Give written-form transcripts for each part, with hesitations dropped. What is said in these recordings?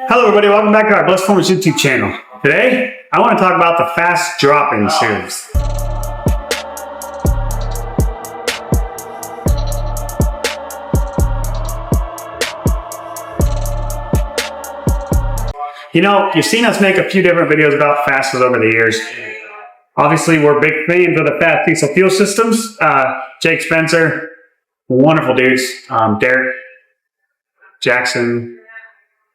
Hello everybody, welcome back to our Blessed Performance YouTube channel. Today, I want to talk about the Fass drop-in series. You know, you've seen us make a few different videos about Fasses over the years. Obviously, we're big fans of the Fass diesel fuel systems. Jake Spencer, wonderful dudes. Derek, Jackson.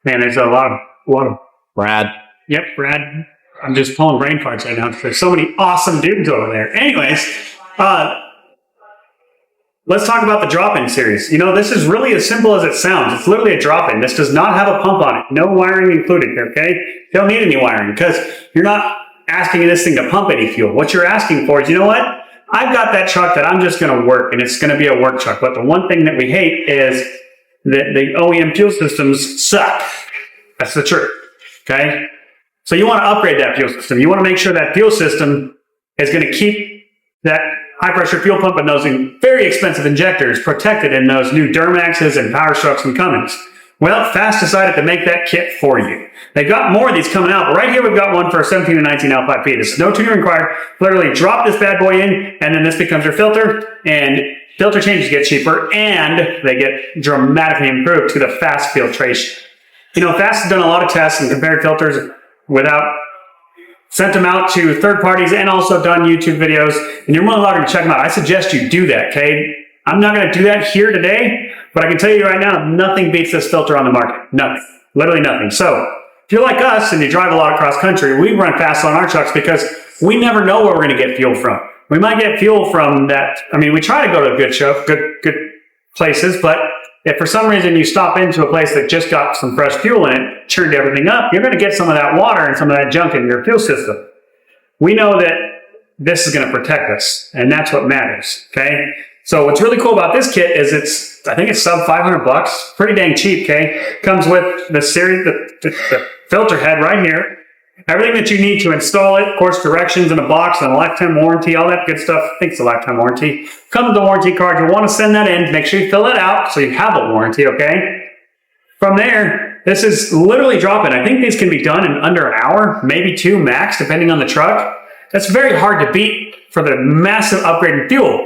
Man, there's a lot of Brad. Yep, Brad. I'm just pulling brain farts right now because there's so many awesome dudes over there. Anyways, let's talk about the drop-in series. You know, this is really as simple as it sounds. It's literally a drop-in. This does not have a pump on it. No wiring included, okay? You don't need any wiring because you're not asking this thing to pump any fuel. What you're asking for is, you know what? I've got that truck that I'm just going to work, and it's going to be a work truck. But the one thing that we hate is that the OEM fuel systems suck. That's the truth, okay? So you want to upgrade that fuel system. You want to make sure that fuel system is going to keep that high-pressure fuel pump and those very expensive injectors protected in those new Duramaxes and Power Strokes and Cummins. Well, Fass decided to make that kit for you. They've got more of these coming out, but right here we've got one for a 17 and 19 L5P. This is no tuning required. Literally drop this bad boy in, and then this becomes your filter, and filter changes get cheaper, and they get dramatically improved to the Fass filtration. You know, Fass has done a lot of tests and compared filters sent them out to third parties and also done YouTube videos, and you're more than welcome to check them out. I suggest you do that, okay? I'm not going to do that here today, but I can tell you right now, nothing beats this filter on the market. Nothing. Literally nothing. So, if you're like us and you drive a lot across country, we run Fass on our trucks because we never know where we're going to get fuel from. We might get fuel from that. I mean, we try to go to good places, but if for some reason you stop into a place that just got some fresh fuel in it, churned everything up, you're going to get some of that water and some of that junk in your fuel system. We know that this is going to protect us, and that's what matters, okay? So what's really cool about this kit is I think it's sub 500 bucks, pretty dang cheap, okay? Comes with the series, the filter head right here. Everything that you need to install it, of course, directions in a box and a lifetime warranty, all that good stuff. I think it's a lifetime warranty. Comes with the warranty card. You'll want to send that in. Make sure you fill it out so you have a warranty, okay? From there, this is literally drop-in. I think these can be done in under an hour, maybe two max, depending on the truck. That's very hard to beat for the massive upgrade in fuel.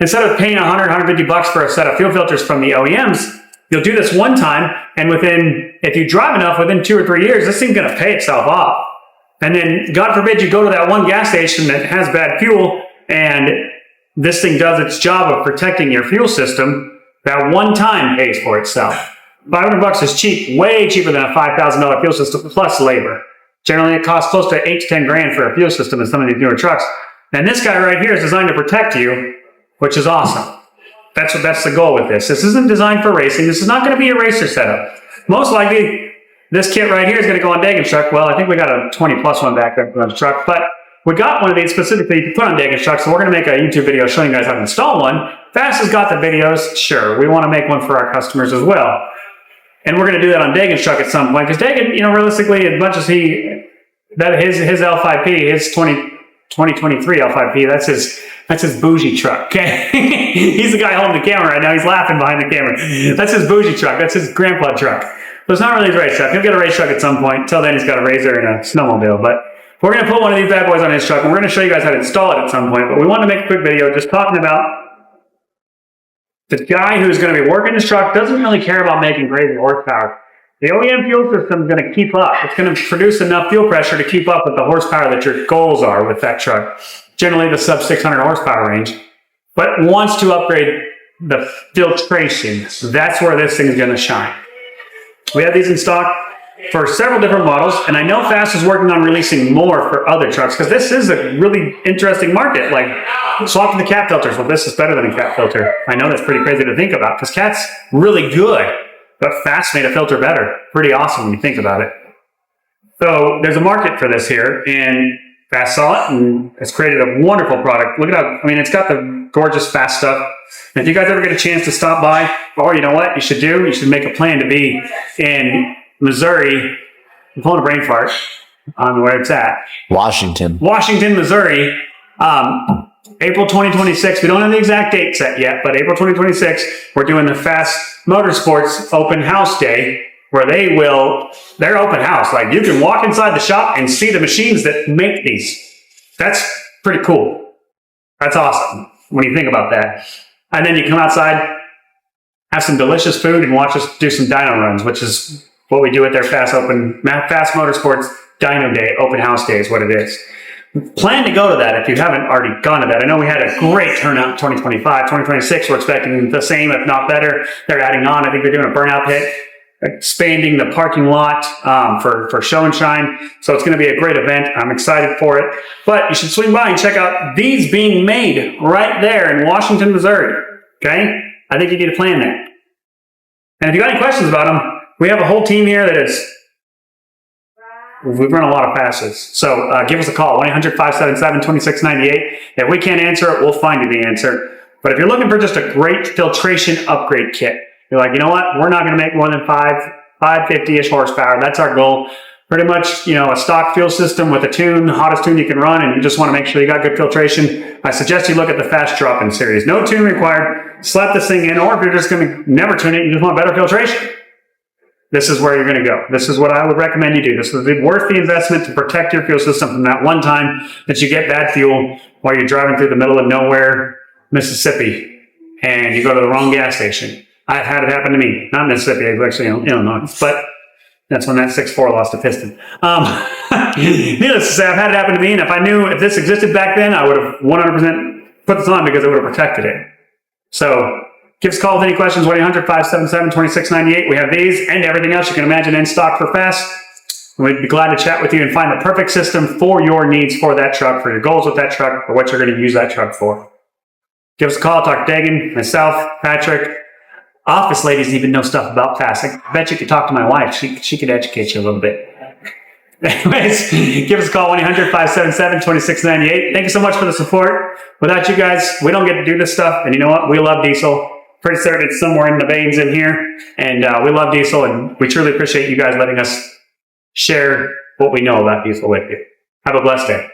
Instead of paying 100, 150 bucks for a set of fuel filters from the OEMs, you'll do this one time, and if you drive enough, within 2 or 3 years, this thing's going to pay itself off. And then, God forbid, you go to that one gas station that has bad fuel, and this thing does its job of protecting your fuel system. That one time pays for itself. 500 bucks is cheap, way cheaper than a $5,000 fuel system plus labor. Generally, it costs close to 8 to 10 grand for a fuel system in some of these newer trucks. And this guy right here is designed to protect you, which is awesome. That's the goal with this. This isn't designed for racing. This is not going to be a racer setup. Most likely, this kit right here is going to go on Dagan's truck. Well, I think we got a 20 plus one back there on the truck, but we got one of these specifically to put on Dagan's truck, so we're going to make a YouTube video showing you guys how to install one. Fass has got the videos. Sure, we want to make one for our customers as well. And we're going to do that on Dagan's truck at some point, because Dagan, you know, realistically, as much as his L5P, his 2023 L5P, that's his bougie truck, okay? He's the guy holding the camera right now. He's laughing behind the camera. That's his bougie truck. That's his grandpa truck. So it's not really his race truck. He'll get a race truck at some point. Till then, he's got a razor and a snowmobile. But we're going to put one of these bad boys on his truck, and we're going to show you guys how to install it at some point. But we want to make a quick video just talking about the guy who's going to be working his truck, doesn't really care about making crazy horsepower. The OEM fuel system is going to keep up. It's going to produce enough fuel pressure to keep up with the horsepower that your goals are with that truck. Generally, the sub 600 horsepower range. But wants to upgrade the filtration. That's where this thing is going to shine. We have these in stock for several different models, and I know Fass is working on releasing more for other trucks, because this is a really interesting market. Like, swapping the cat filters. Well, this is better than a cat filter. I know that's pretty crazy to think about, because cat's really good, but Fass made a filter better. Pretty awesome when you think about it. So there's a market for this here, and Fass saw it and has created a wonderful product. Look at how, I mean, it's got the gorgeous Fass stuff. And if you guys ever get a chance to stop by, or you know what you should do? You should make a plan to be in Missouri. I'm pulling a brain fart on where it's at. Washington, Missouri. April 2026. We don't have the exact date set yet, but April 2026, we're doing the Fass Motorsports Open House Day. where they're open house. Like, you can walk inside the shop and see the machines that make these. That's pretty cool. That's awesome when you think about that. And then you come outside, have some delicious food, and watch us do some dyno runs, which is what we do at their Fass Motorsports Dyno Day, open house day is what it is. Plan to go to that if you haven't already gone to that. I know we had a great turnout in 2025. 2026, we're expecting the same, if not better. They're adding on. I think they're doing a burnout pit, expanding the parking lot for show and shine. So it's going to be a great event. I'm excited for it. But you should swing by and check out these being made right there in Washington, Missouri. Okay? I think you need to plan that. And if you got any questions about them, we have a whole team here that is... We've run a lot of passes. So give us a call, 1-800-577-2698. If we can't answer it, we'll find you the answer. But if you're looking for just a great filtration upgrade kit, you're like, you know what? We're not going to make more than 550-ish horsepower. That's our goal. Pretty much, a stock fuel system with a tune, the hottest tune you can run, and you just want to make sure you got good filtration. I suggest you look at the Fass drop-in series. No tune required. Slap this thing in, or if you're just going to never tune it, you just want better filtration. This is where you're going to go. This is what I would recommend you do. This would be worth the investment to protect your fuel system from that one time that you get bad fuel while you're driving through the middle of nowhere, Mississippi, and you go to the wrong gas station. I've had it happen to me. Not Mississippi, it was actually Illinois, but that's when that 6.4 lost a piston. Needless to say, I've had it happen to me, and if this existed back then, I would have 100% put this on because it would have protected it. So, give us a call with any questions, 1-800-577-2698. We have these and everything else you can imagine in stock for Fass. We'd be glad to chat with you and find the perfect system for your needs for that truck, for your goals with that truck, for what you're going to use that truck for. Give us a call, talk to Dagan, myself, Patrick. Office ladies even know stuff about Fass. I bet you could talk to my wife. She could educate you a little bit. Anyways, give us a call, 1-800-577-2698. Thank you so much for the support. Without you guys, we don't get to do this stuff. And you know what? We love diesel. Pretty certain it's somewhere in the veins in here. And we love diesel, and we truly appreciate you guys letting us share what we know about diesel with you. Have a blessed day.